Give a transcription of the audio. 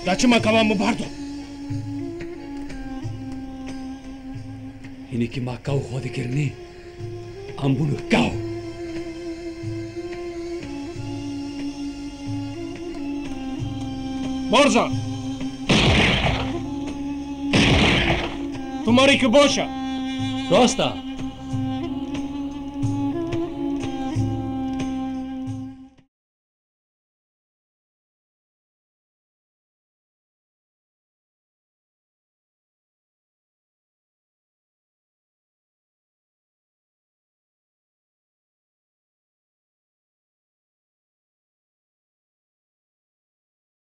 Da ce mă cam bardo? اینی که ما کاو خود کرنی امبونو کاو برزا तुम्हारी की बोशा रास्ता